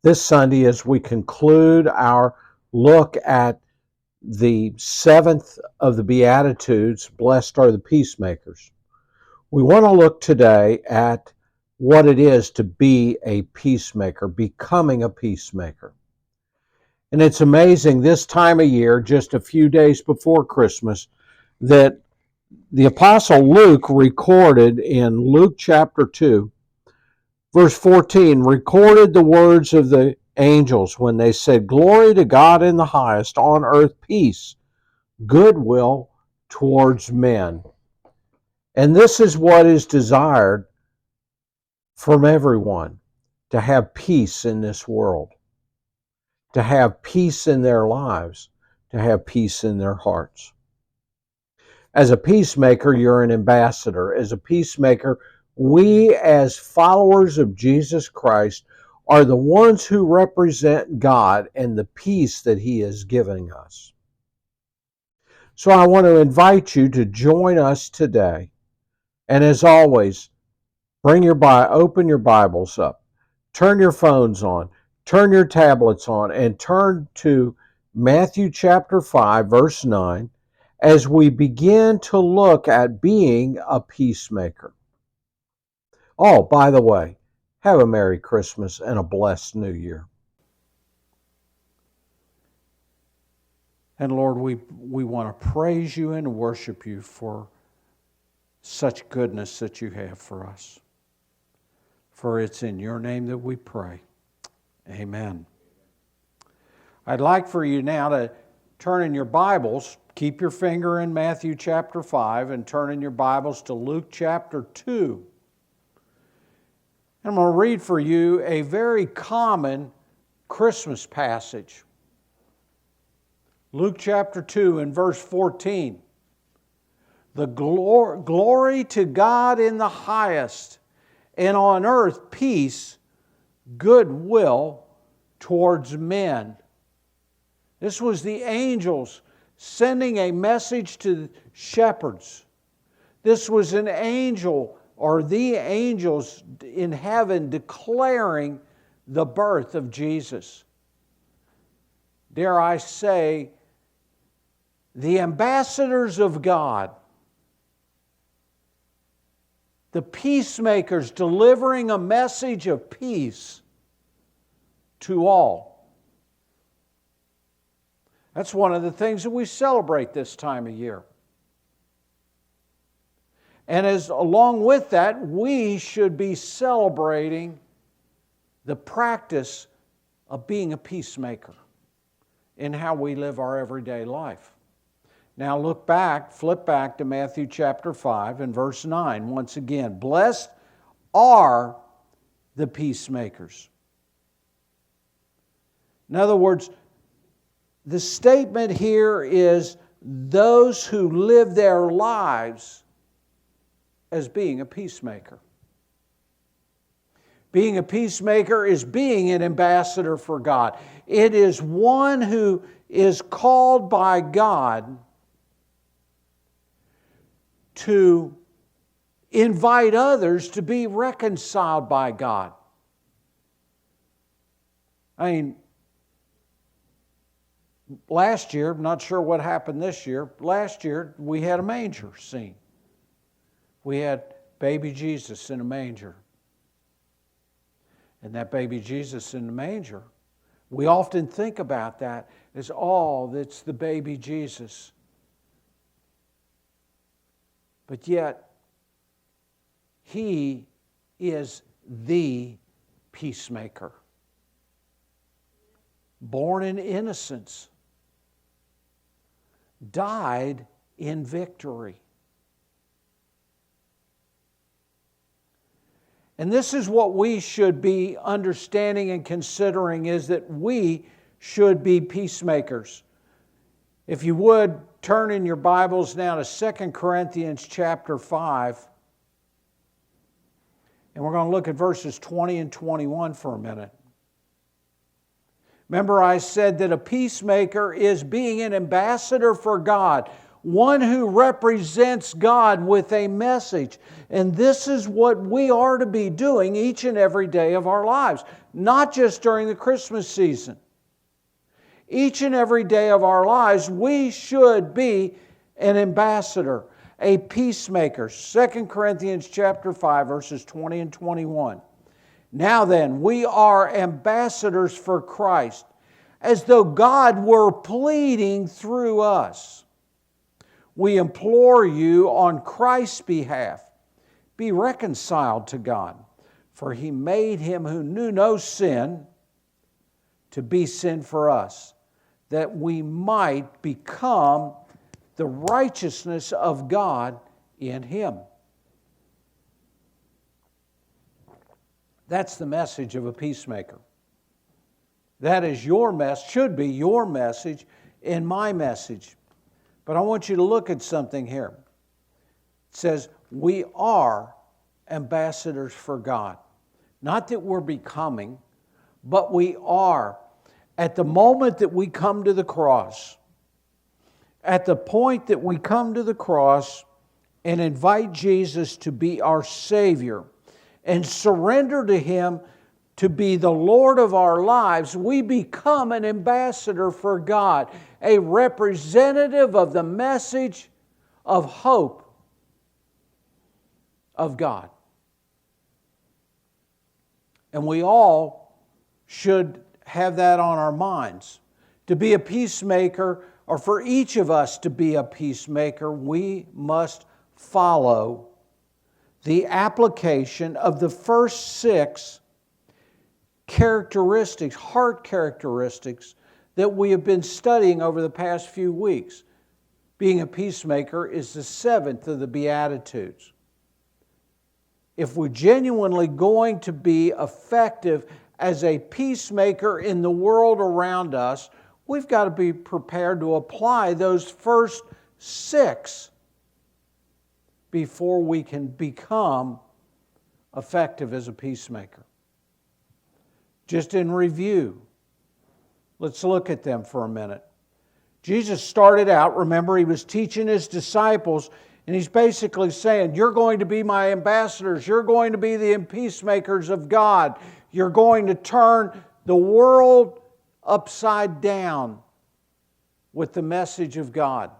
this Sunday as we conclude our look at the seventh of the Beatitudes, blessed are the peacemakers. We want to look today at what it is to be a peacemaker, becoming a peacemaker. And it's amazing this time of year, just a few days before Christmas, that the Apostle Luke recorded in Luke chapter 2, verse 14, recorded the words of the angels when they said, "Glory to God in the highest, on earth peace, goodwill towards men." And this is what is desired from everyone, to have peace in this world, to have peace in their lives, to have peace in their hearts. As a peacemaker, you're an ambassador. As a peacemaker, we as followers of Jesus Christ are the ones who represent God and the peace that He is giving us. So I want to invite you to join us today. And as always, open your Bibles up, turn your phones on, turn your tablets on, and turn to Matthew chapter 5, verse 9, as we begin to look at being a peacemaker. Oh, by the way, have a Merry Christmas and a blessed New Year. And Lord, we want to praise You and worship You for such goodness that You have for us. For it's in Your name that we pray. Amen. I'd like for you now to turn in your Bibles, keep your finger in Matthew chapter 5, and turn in your Bibles to Luke chapter 2. I'm going to read for you a very common Christmas passage. Luke chapter 2 and verse 14. The glory to God in the highest, and on earth peace, goodwill towards men. This was the angels sending a message to shepherds. This was an angel, or the angels in heaven, declaring the birth of Jesus. Dare I say, the ambassadors of God, the peacemakers delivering a message of peace to all. That's one of the things that we celebrate this time of year. And along with that, we should be celebrating the practice of being a peacemaker in how we live our everyday life. Now flip back to Matthew chapter 5 and verse 9. Once again, blessed are the peacemakers. In other words, the statement here is those who live their lives as being a peacemaker. Being a peacemaker is being an ambassador for God. It is one who is called by God to invite others to be reconciled by God. I mean, last year, I'm not sure what happened this year, last year we had a manger scene. We had baby Jesus in a manger. And that baby Jesus in the manger, we often think about that as, that's the baby Jesus. But yet, He is the peacemaker. Born in innocence, died in victory. And this is what we should be understanding and considering, is that we should be peacemakers. If you would, turn in your Bibles now to 2 Corinthians chapter 5. And we're going to look at verses 20 and 21 for a minute. Remember, I said that a peacemaker is being an ambassador for God, one who represents God with a message. And this is what we are to be doing each and every day of our lives, not just during the Christmas season. Each and every day of our lives, we should be an ambassador, a peacemaker. 2 Corinthians chapter 5, verses 20 and 21. Now then, we are ambassadors for Christ, as though God were pleading through us. We implore you on Christ's behalf, be reconciled to God, for He made Him who knew no sin to be sin for us, that we might become the righteousness of God in Him. That's the message of a peacemaker. That is your message, should be your message in my message. But I want you to look at something here. It says, we are ambassadors for God. Not that we're becoming, but we are. At the moment that we come to the cross, at the point that we come to the cross and invite Jesus to be our Savior and surrender to Him to be the Lord of our lives, we become an ambassador for God, a representative of the message of hope of God. And we all should have that on our minds. To be a peacemaker, or for each of us to be a peacemaker, we must follow the application of the first 6 characteristics, heart characteristics, that we have been studying over the past few weeks. Being a peacemaker is the 7th of the Beatitudes. If we're genuinely going to be effective as a peacemaker in the world around us, we've got to be prepared to apply those first 6 before we can become effective as a peacemaker. Just in review, let's look at them for a minute. Jesus started out, remember, He was teaching His disciples, and He's basically saying, you're going to be my ambassadors. You're going to be the peacemakers of God. You're going to turn the world upside down with the message of God.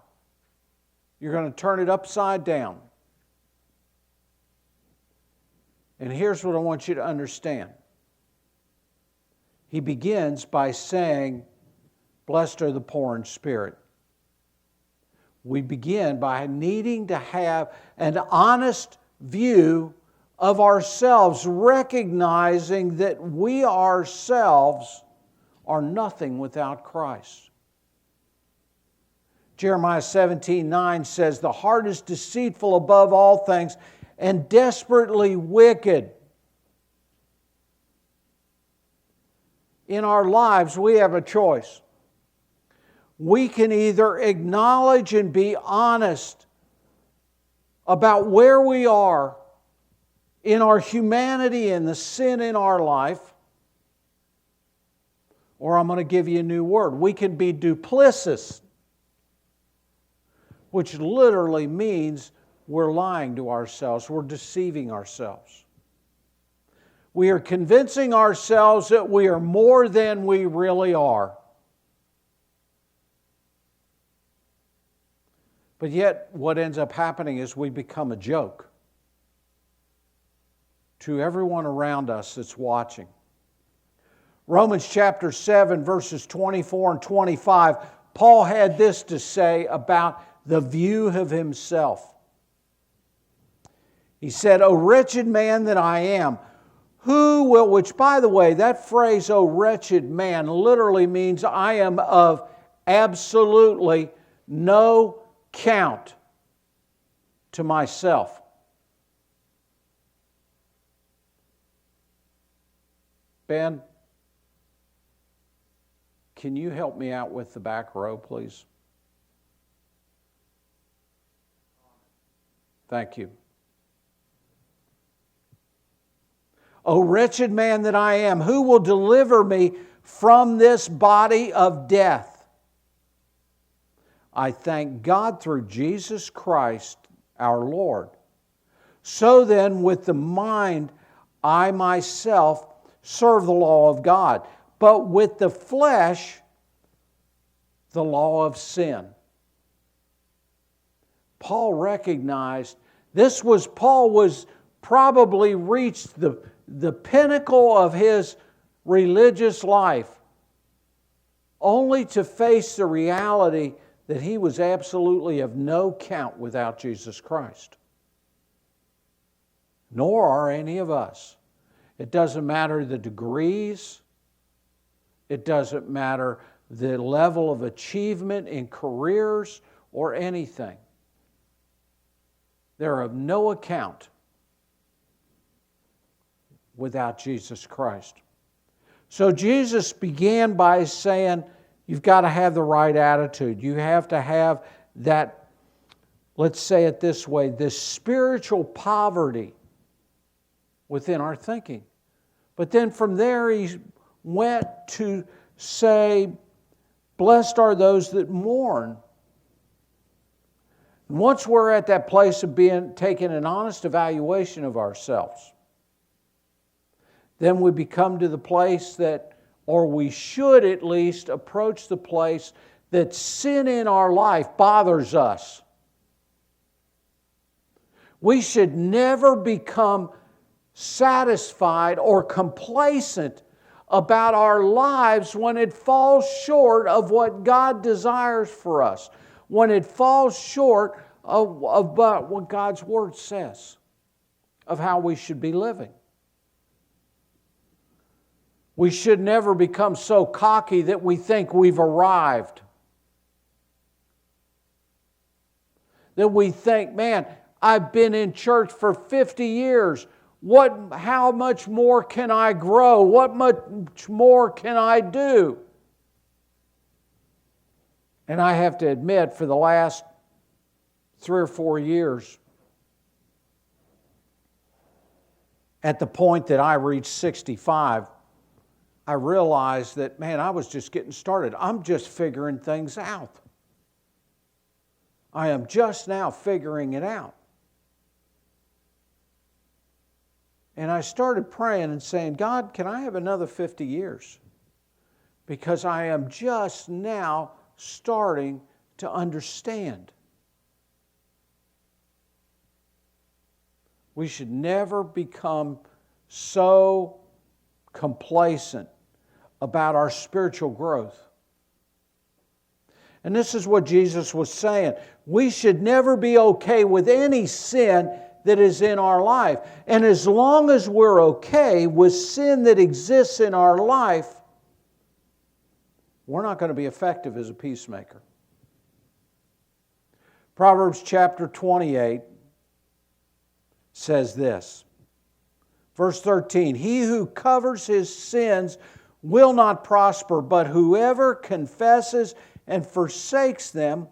You're going to turn it upside down. And here's what I want you to understand. He begins by saying, blessed are the poor in spirit. We begin by needing to have an honest view of ourselves, recognizing that we ourselves are nothing without Christ. Jeremiah 17:9 says, the heart is deceitful above all things and desperately wicked. In our lives, we have a choice. We can either acknowledge and be honest about where we are in our humanity and the sin in our life, or I'm going to give you a new word. We can be duplicitous, which literally means we're lying to ourselves, we're deceiving ourselves. We are convincing ourselves that we are more than we really are. But yet, what ends up happening is we become a joke to everyone around us that's watching. Romans chapter 7, verses 24 and 25, Paul had this to say about the view of himself. He said, O wretched man that I am, who will, which by the way, that phrase, O wretched man, literally means I am of absolutely no count to myself. Ben, can you help me out with the back row, please? Thank you. O wretched man that I am, who will deliver me from this body of death? I thank God through Jesus Christ our Lord. So then, with the mind, I myself serve the law of God, but with the flesh, the law of sin. Paul recognized Paul was probably reached the pinnacle of his religious life, only to face the reality that he was absolutely of no count without Jesus Christ. Nor are any of us. It doesn't matter the degrees. It doesn't matter the level of achievement in careers or anything. They're of no account without Jesus Christ. So Jesus began by saying, you've got to have the right attitude. You have to have that, let's say it this way, this spiritual poverty within our thinking. But then from there he went to say, blessed are those that mourn. Once we're at that place of taking an honest evaluation of ourselves, then we become to the place that, or we should at least approach the place that sin in our life bothers us. We should never become satisfied or complacent about our lives when it falls short of what God desires for us, when it falls short of what God's Word says of how we should be living. We should never become so cocky that we think we've arrived. That we think, man, I've been in church for 50 years. How much more can I grow? What much more can I do? And I have to admit, for the last 3 or 4 years, at the point that I reached 65, I realized that, man, I was just getting started. I'm just figuring things out. I am just now figuring it out. And I started praying and saying, God, can I have another 50 years? Because I am just now starting to understand. We should never become so complacent about our spiritual growth. And this is what Jesus was saying. We should never be okay with any sin that is in our life. And as long as we're okay with sin that exists in our life, we're not going to be effective as a peacemaker. Proverbs chapter 28 says this. Verse 13, he who covers his sins will not prosper, but whoever confesses and forsakes them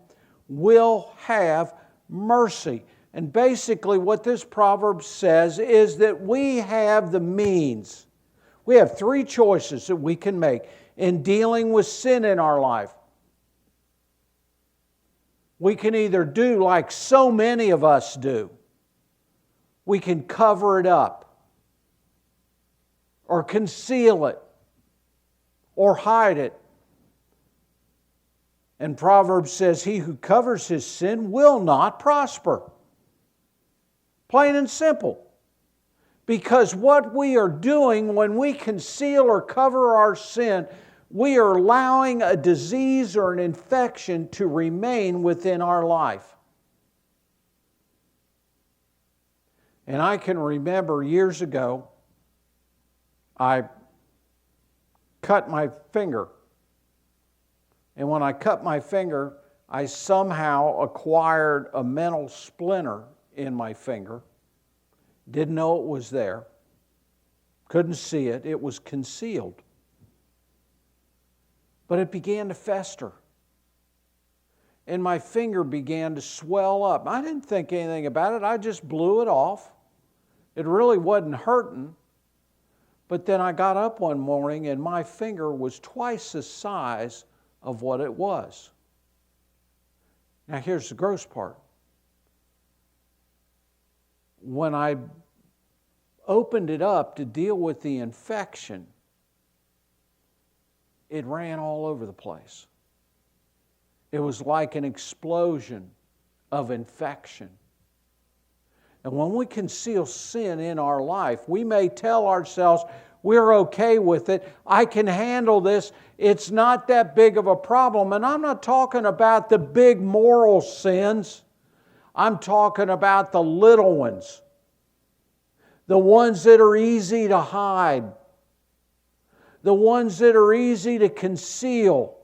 will have mercy. And basically what this proverb says is that we have the means. We have 3 choices that we can make in dealing with sin in our life. We can either do like so many of us do. We can cover it up, or conceal it, or hide it. And Proverbs says, he who covers his sin will not prosper. Plain and simple. Because what we are doing when we conceal or cover our sin, we are allowing a disease or an infection to remain within our life. And I can remember years ago, I cut my finger. And when I cut my finger, I somehow acquired a mental splinter in my finger. Didn't know it was there. Couldn't see it. It was concealed. But it began to fester. And my finger began to swell up. I didn't think anything about it. I just blew it off. It really wasn't hurting. But then I got up one morning and my finger was twice the size of what it was. Now here's the gross part. When I opened it up to deal with the infection, it ran all over the place. It was like an explosion of infection. And when we conceal sin in our life, we may tell ourselves, we're okay with it. I can handle this. It's not that big of a problem. And I'm not talking about the big moral sins. I'm talking about the little ones. The ones that are easy to hide. The ones that are easy to conceal.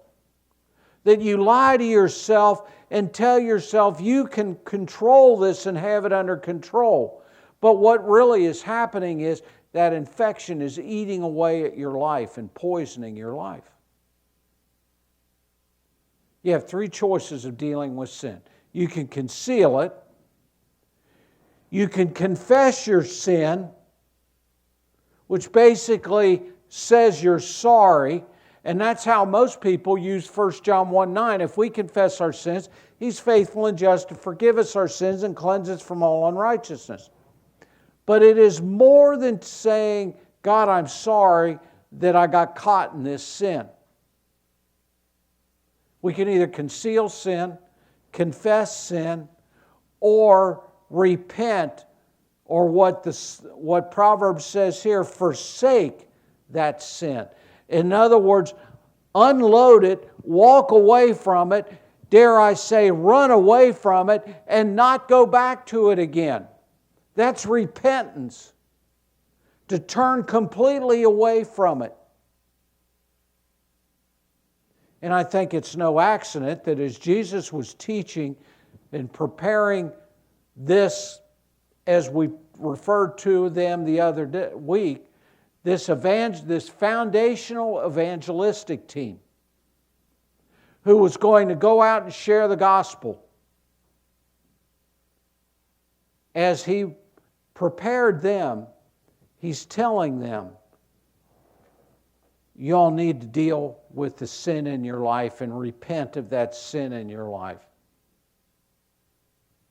That you lie to yourself and tell yourself you can control this and have it under control. But what really is happening is that infection is eating away at your life and poisoning your life. You have three choices of dealing with sin. You can conceal it. You can confess your sin, which basically says you're sorry. And that's how most people use 1 John 1:9. If we confess our sins, He's faithful and just to forgive us our sins and cleanse us from all unrighteousness. But it is more than saying, God, I'm sorry that I got caught in this sin. We can either conceal sin, confess sin, or repent, or what Proverbs says here, forsake that sin. In other words, unload it, walk away from it, dare I say, run away from it, and not go back to it again. That's repentance. To turn completely away from it. And I think it's no accident that as Jesus was teaching and preparing this, as we referred to them the other week, this foundational evangelistic team who was going to go out and share the gospel. As He prepared them, He's telling them, you all need to deal with the sin in your life and repent of that sin in your life.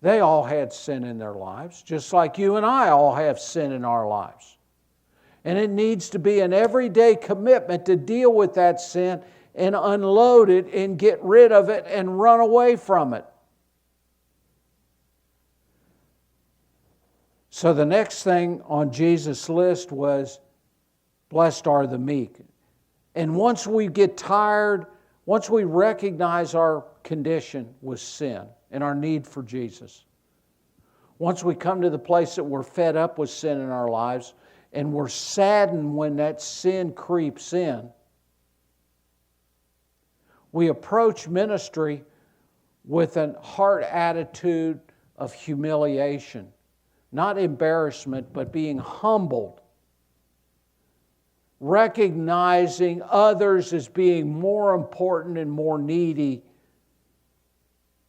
They all had sin in their lives, just like you and I all have sin in our lives. And it needs to be an everyday commitment to deal with that sin and unload it and get rid of it and run away from it. So the next thing on Jesus' list was, blessed are the meek. And once we get tired, once we recognize our condition with sin and our need for Jesus, once we come to the place that we're fed up with sin in our lives and we're saddened when that sin creeps in, we approach ministry with a heart attitude of humiliation. Not embarrassment, but being humbled. Recognizing others as being more important and more needy,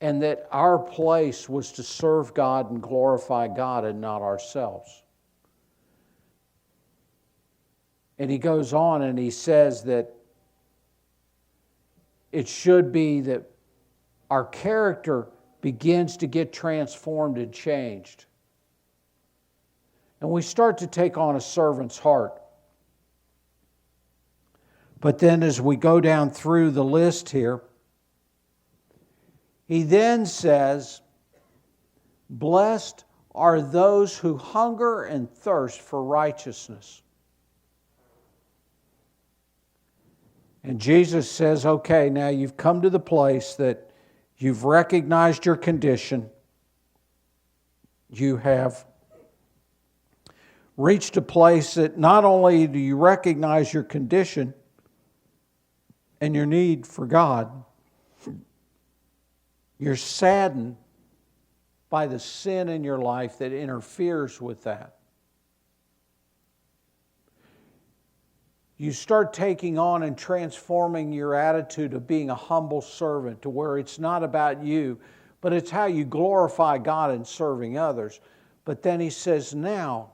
and that our place was to serve God and glorify God and not ourselves. And he goes on and he says that it should be that our character begins to get transformed and changed. And we start to take on a servant's heart. But then as we go down through the list here, he then says, blessed are those who hunger and thirst for righteousness. And Jesus says, okay, now you've come to the place that you've recognized your condition. You have reached a place that not only do you recognize your condition and your need for God, you're saddened by the sin in your life that interferes with that. You start taking on and transforming your attitude of being a humble servant to where it's not about you, but it's how you glorify God in serving others. But then he says, now,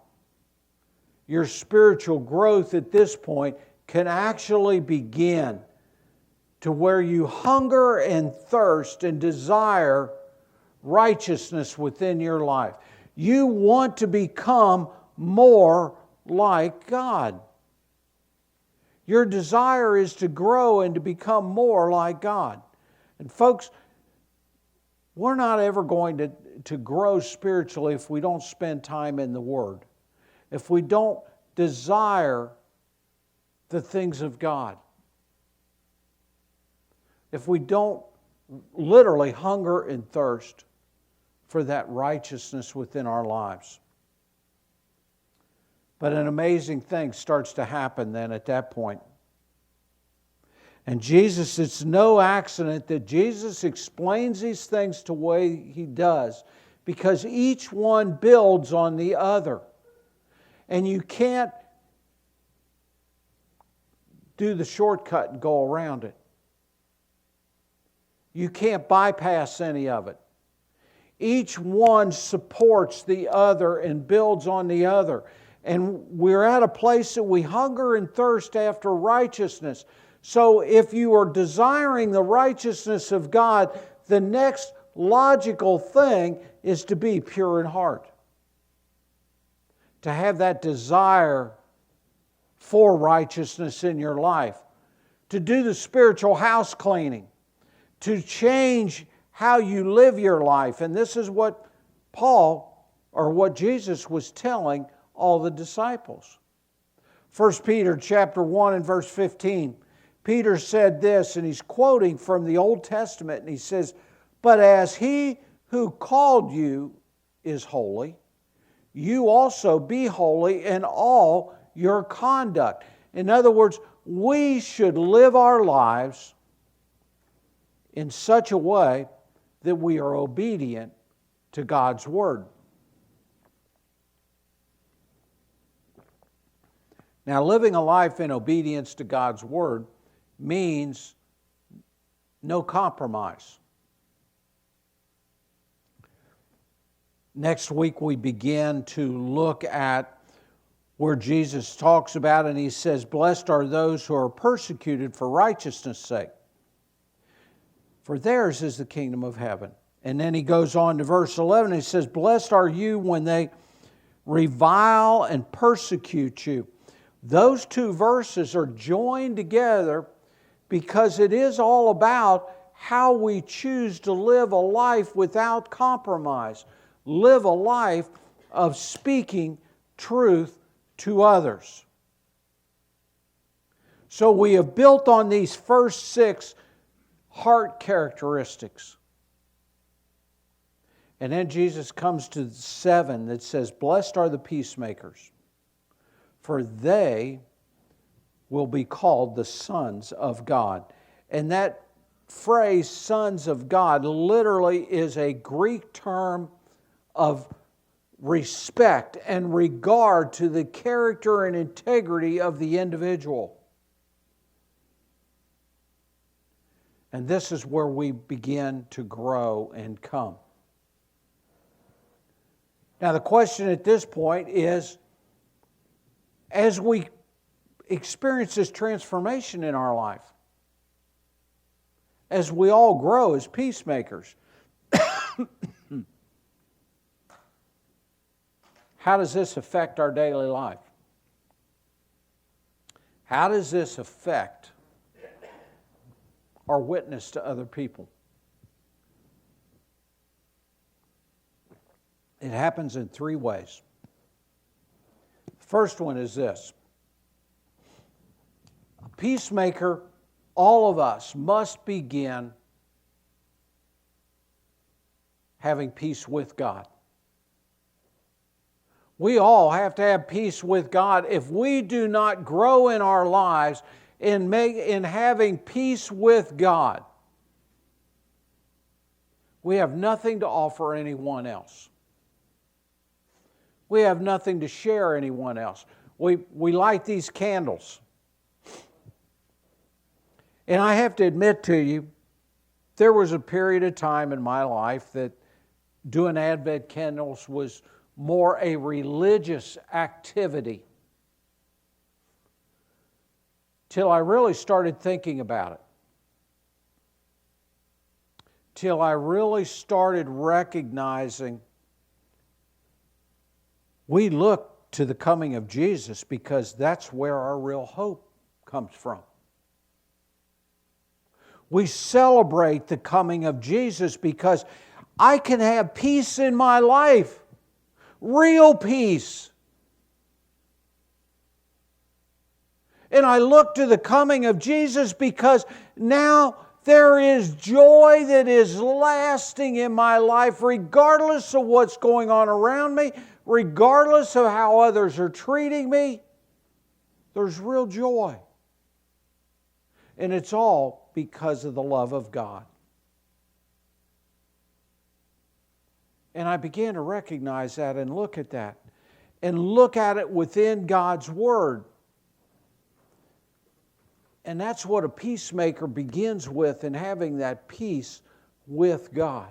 your spiritual growth at this point can actually begin to where you hunger and thirst and desire righteousness within your life. You want to become more like God. Your desire is to grow and to become more like God. And folks, we're not ever going to grow spiritually if we don't spend time in the Word. If we don't desire the things of God. If we don't literally hunger and thirst for that righteousness within our lives. But an amazing thing starts to happen then at that point. And Jesus, it's no accident that Jesus explains these things the way He does, because each one builds on the other. And you can't do the shortcut and go around it. You can't bypass any of it. Each one supports the other and builds on the other. And we're at a place that we hunger and thirst after righteousness. So if you are desiring the righteousness of God, the next logical thing is to be pure in heart. To have that desire for righteousness in your life. To do the spiritual house cleaning. To change how you live your life. And this is what Paul, or what Jesus was telling all the disciples. 1 Peter chapter 1 and verse 15. Peter said this, and he's quoting from the Old Testament, and he says, "But as He who called you is holy, you also be holy in all your conduct." In other words, we should live our lives in such a way that we are obedient to God's Word. Now, living a life in obedience to God's Word means no compromise. Next week we begin to look at where Jesus talks about, and He says, "Blessed are those who are persecuted for righteousness' sake, for theirs is the kingdom of heaven." And then He goes on to verse 11, He says, "Blessed are you when they revile and persecute you." Those two verses are joined together because it is all about how we choose to live a life without compromise. Live a life of speaking truth to others. So we have built on these first 6 heart characteristics. And then Jesus comes to 7 that says, "Blessed are the peacemakers, for they will be called the sons of God." And that phrase, sons of God, literally is a Greek term of respect and regard to the character and integrity of the individual. And this is where we begin to grow and come. Now, the question at this point is, as we experience this transformation in our life, as we all grow as peacemakers, how does this affect our daily life? How does this affect our witness to other people? It happens in 3 ways. The first one is this. A peacemaker, all of us, must begin having peace with God. We all have to have peace with God. If we do not grow in our lives in having peace with God, we have nothing to offer anyone else. We have nothing to share anyone else. We light these candles. And I have to admit to you, there was a period of time in my life that doing Advent candles was more a religious activity, till I really started thinking about it. till I really started recognizing we look to the coming of Jesus because that's where our real hope comes from. We celebrate the coming of Jesus because I can have peace in my life, real peace. And I look to the coming of Jesus because now there is joy that is lasting in my life, regardless of what's going on around me, regardless of how others are treating me. There's real joy. And it's all because of the love of God. And I began to recognize that and look at that. And look at it within God's Word. And that's what a peacemaker begins with, in having that peace with God.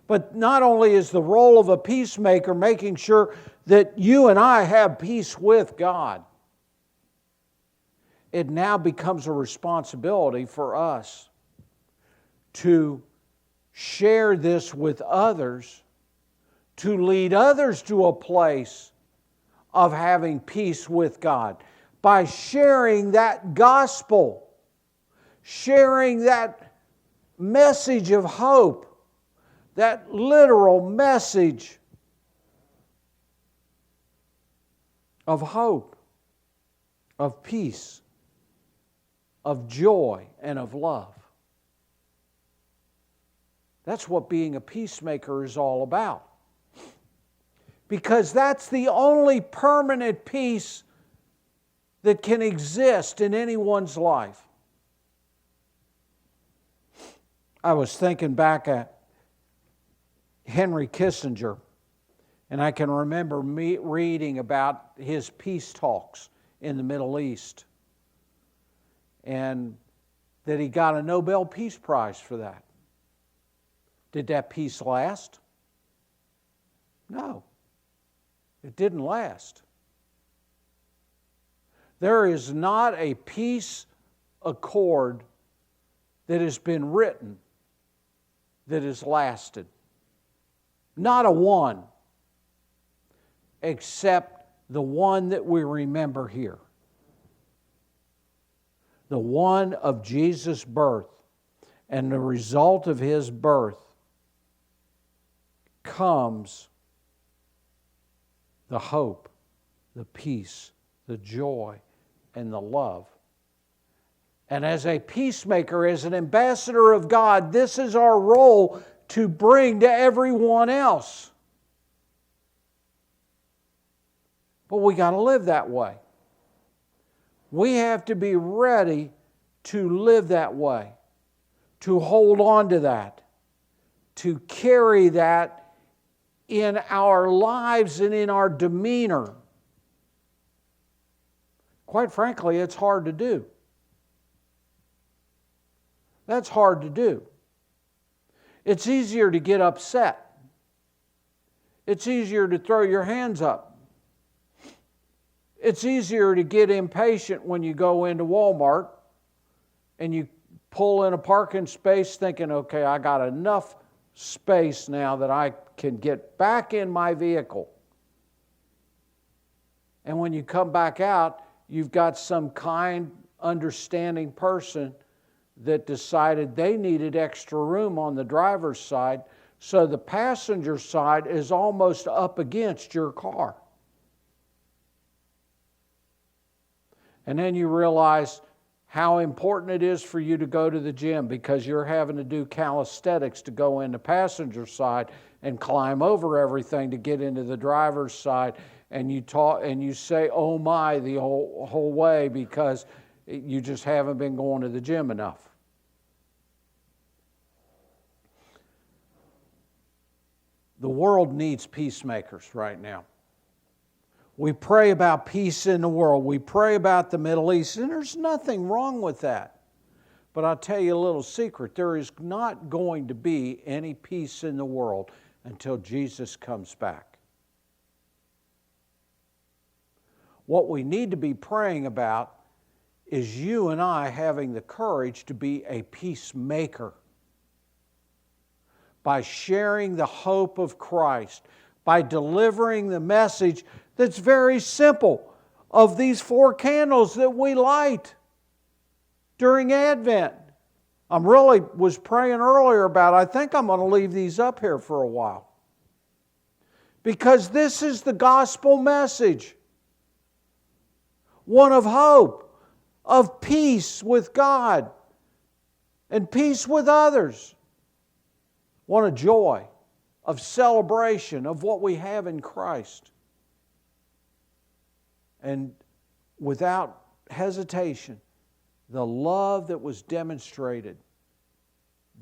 But not only is the role of a peacemaker making sure that you and I have peace with God, it now becomes a responsibility for us to share this with others, to lead others to a place of having peace with God. By sharing that gospel, sharing that message of hope, that literal message of hope, of peace, of joy, and of love. That's what being a peacemaker is all about. Because that's the only permanent peace that can exist in anyone's life. I was thinking back at Henry Kissinger, and I can remember me reading about his peace talks in the Middle East, and that he got a Nobel Peace Prize for that. Did that peace last? No, it didn't last. There is not a peace accord that has been written that has lasted. Not a one, except the one that we remember here. The one of Jesus' birth. And the result of His birth comes the hope, the peace, the joy, and the love. And as a peacemaker, as an ambassador of God, this is our role to bring to everyone else. But we got to live that way. We have to be ready to live that way, to hold on to that, to carry that in our lives and in our demeanor. Quite frankly, it's hard to do. That's hard to do. It's easier to get upset. It's easier to throw your hands up. It's easier to get impatient when you go into Walmart and you pull in a parking space thinking, okay, I got enough space now that I can get back in my vehicle. And when you come back out, you've got some kind, understanding person that decided they needed extra room on the driver's side, so the passenger side is almost up against your car. And then you realize how important it is for you to go to the gym because you're having to do calisthenics to go in the passenger side and climb over everything to get into the driver's side. And you talk and you say, oh my, the whole way because you just haven't been going to the gym enough. The world needs peacemakers right now. We pray about peace in the world. We pray about the Middle East, and there's nothing wrong with that. But I'll tell you a little secret. There is not going to be any peace in the world until Jesus comes back. What we need to be praying about is you and I having the courage to be a peacemaker by sharing the hope of Christ, by delivering the message that's very simple of these 4 candles that we light during Advent. I really was praying earlier about, I think I'm going to leave these up here for a while. Because this is the gospel message. One of hope, of peace with God, and peace with others. One of joy, of celebration of what we have in Christ. And without hesitation, the love that was demonstrated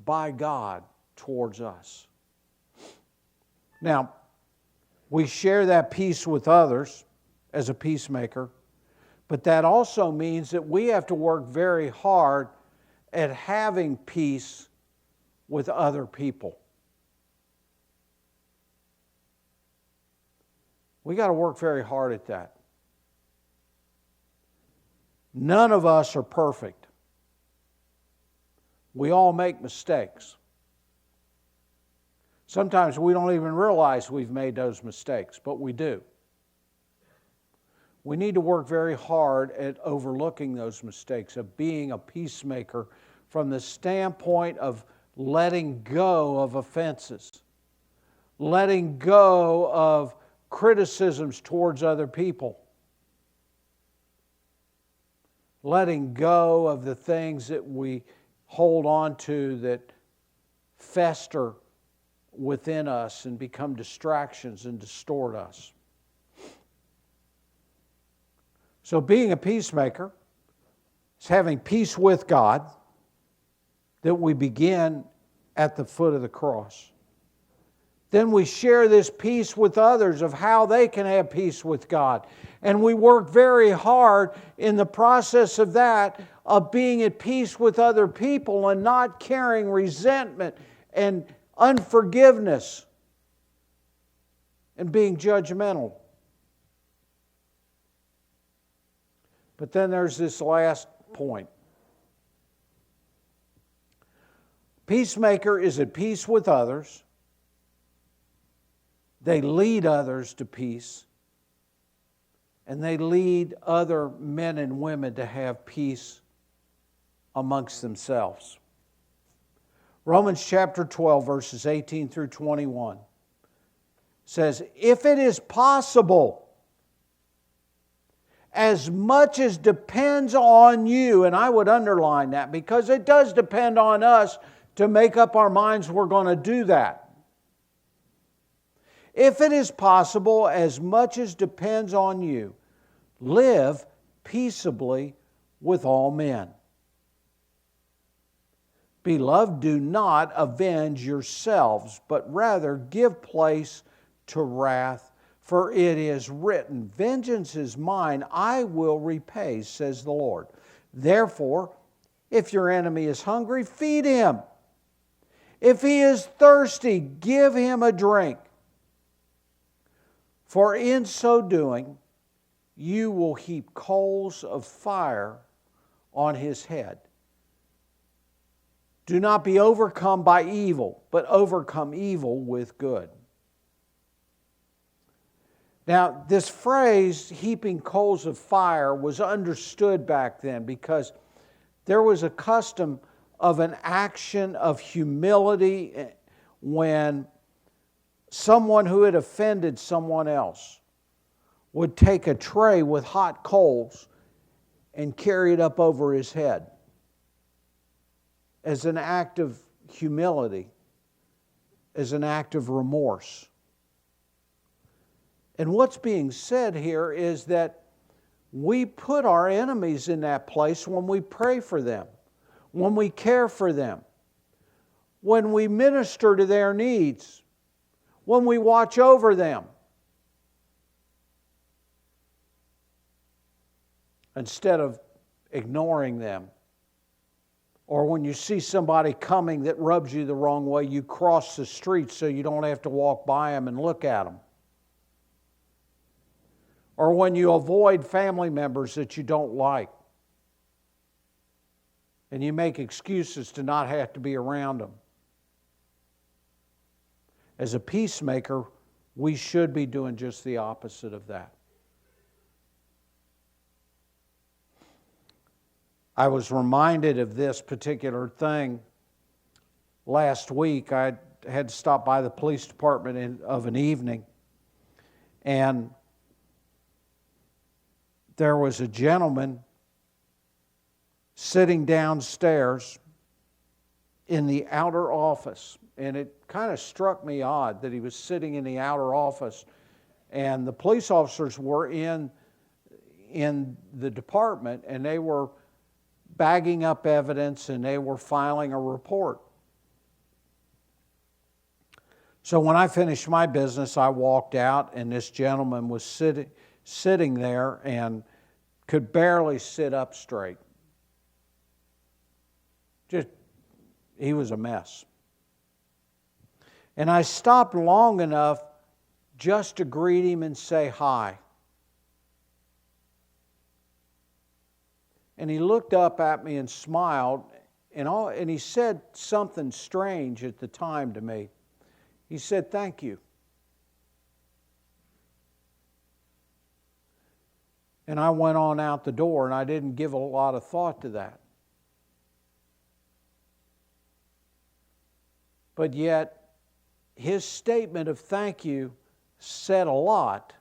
by God towards us. Now, we share that peace with others as a peacemaker, but that also means that we have to work very hard at having peace with other people. We got to work very hard at that. None of us are perfect. We all make mistakes. Sometimes we don't even realize we've made those mistakes, but we do. We need to work very hard at overlooking those mistakes, of being a peacemaker from the standpoint of letting go of offenses, letting go of criticisms towards other people, letting go of the things that we hold on to that fester within us and become distractions and distort us. So being a peacemaker is having peace with God that we begin at the foot of the cross. Then we share this peace with others of how they can have peace with God. And we work very hard in the process of that, of being at peace with other people and not carrying resentment and unforgiveness and being judgmental. But then there's this last point. Peacemaker is at peace with others. They lead others to peace. And they lead other men and women to have peace amongst themselves. Romans chapter 12, verses 18 through 21 says, if it is possible, as much as depends on you, and I would underline that because it does depend on us to make up our minds we're going to do that. If it is possible, as much as depends on you, live peaceably with all men. Beloved, do not avenge yourselves, but rather give place to wrath, for it is written, vengeance is mine, I will repay, says the Lord. Therefore, if your enemy is hungry, feed him. If he is thirsty, give him a drink. For in so doing, you will heap coals of fire on his head. Do not be overcome by evil, but overcome evil with good. Now, this phrase, heaping coals of fire, was understood back then because there was a custom of an action of humility when someone who had offended someone else would take a tray with hot coals and carry it up over his head as an act of humility, as an act of remorse. And what's being said here is that we put our enemies in that place when we pray for them, when we care for them, when we minister to their needs, when we watch over them. Instead of ignoring them. Or when you see somebody coming that rubs you the wrong way, you cross the street so you don't have to walk by them and look at them. Or when you avoid family members that you don't like. and you make excuses to not have to be around them. As a peacemaker, we should be doing just the opposite of that. I was reminded of this particular thing last week. I had to stop by the police department of an evening, and there was a gentleman sitting downstairs in the outer office. And it kind of struck me odd that he was sitting in the outer office, and the police officers were in the department, and they were bagging up evidence, and they were filing a report. So when I finished my business, I walked out, and this gentleman was sitting there and could barely sit up straight. He was a mess. And I stopped long enough just to greet him and say hi. And he looked up at me and smiled, and he said something strange at the time to me. He said, "Thank you." And I went on out the door, and I didn't give a lot of thought to that. But yet, his statement of thank you said a lot,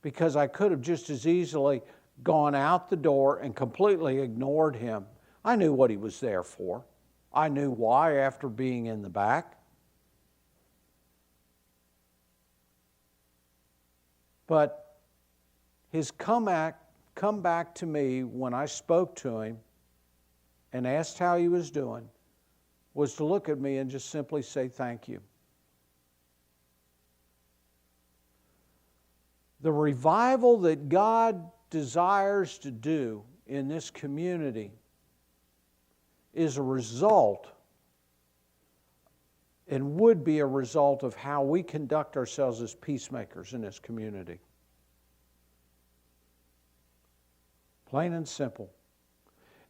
because I could have just as easily gone out the door and completely ignored him. I knew what he was there for. I knew why after being in the back. But his come back to me when I spoke to him and asked how he was doing was to look at me and just simply say thank you. The revival that God desires to do in this community is a result, and would be a result, of how we conduct ourselves as peacemakers in this community. Plain and simple.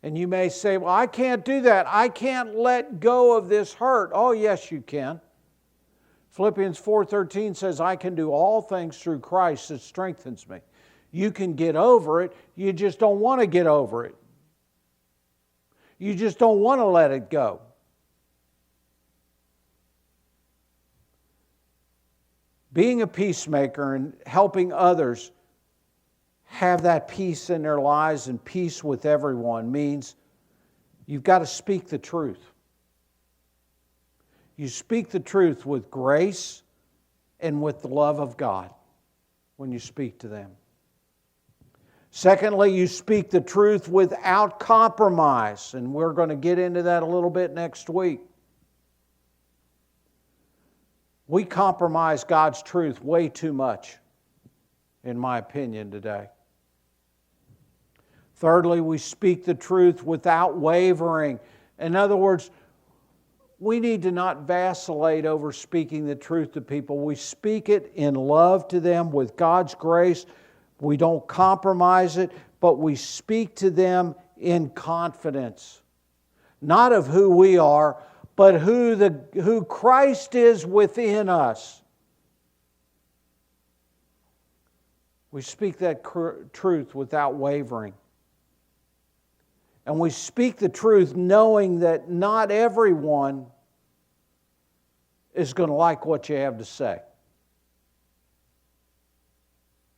And you may say, well, I can't do that. I can't let go of this hurt. Oh, yes, you can. Philippians 4:13 says, I can do all things through Christ that strengthens me. You can get over it. You just don't want to get over it. You just don't want to let it go. Being a peacemaker and helping others have that peace in their lives and peace with everyone means you've got to speak the truth. You speak the truth with grace and with the love of God when you speak to them. Secondly, you speak the truth without compromise, and we're going to get into that a little bit next week. We compromise God's truth way too much, in my opinion, today. Thirdly, we speak the truth without wavering. In other words, we need to not vacillate over speaking the truth to people. We speak it in love to them with God's grace. We don't compromise it, but we speak to them in confidence. Not of who we are, but who Christ is within us. We speak that truth without wavering. And we speak the truth knowing that not everyone is going to like what you have to say.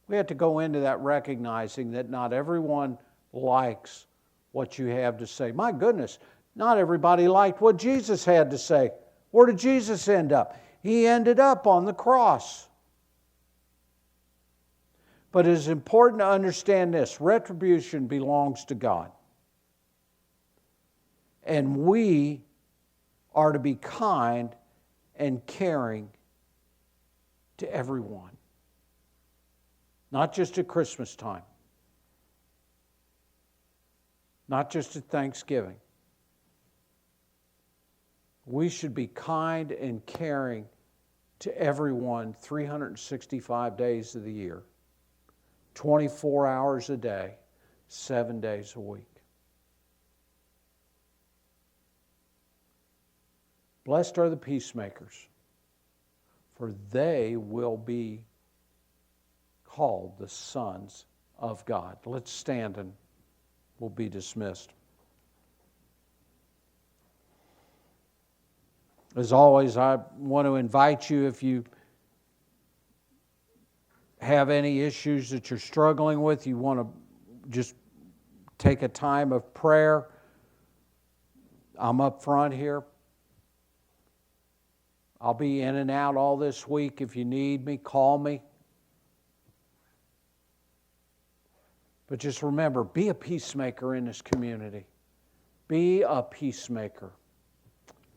We have to go into that recognizing that not everyone likes what you have to say. My goodness, not everybody liked what Jesus had to say. Where did Jesus end up? He ended up on the cross. But it is important to understand this: retribution belongs to God. And we are to be kind and caring to everyone. Not just at Christmas time. Not just at Thanksgiving. We should be kind and caring to everyone 365 days of the year, 24 hours a day, 7 days a week. Blessed are the peacemakers, for they will be called the sons of God. Let's stand and we'll be dismissed. As always, I want to invite you, if you have any issues that you're struggling with, you want to just take a time of prayer, I'm up front here. I'll be in and out all this week. If you need me, call me. But just remember, be a peacemaker in this community. Be a peacemaker.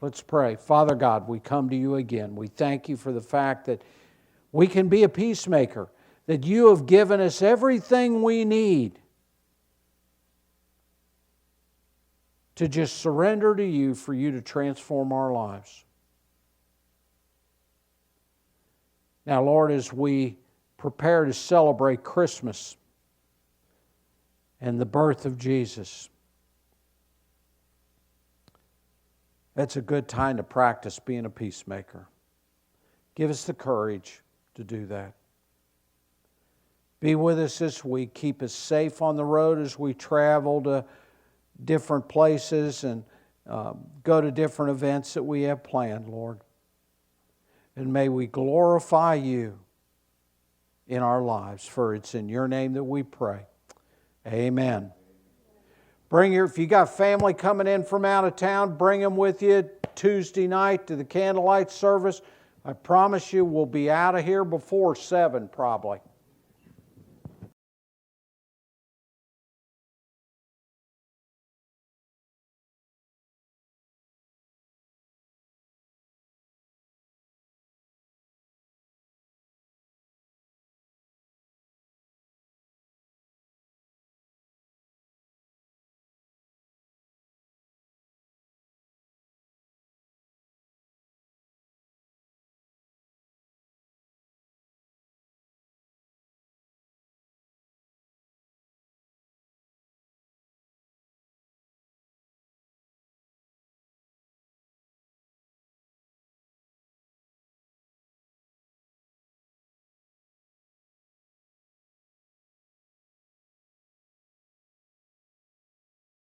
Let's pray. Father God, we come to you again. We thank you for the fact that we can be a peacemaker, that you have given us everything we need to just surrender to you for you to transform our lives. Now, Lord, as we prepare to celebrate Christmas and the birth of Jesus, that's a good time to practice being a peacemaker. Give us the courage to do that. Be with us this week. Keep us safe on the road as we travel to different places and go to different events that we have planned, Lord. And may we glorify you in our lives, for it's in your name that we pray. Amen. If you got family coming in from out of town, bring them with you Tuesday night to the candlelight service. I promise you we'll be out of here before 7 probably.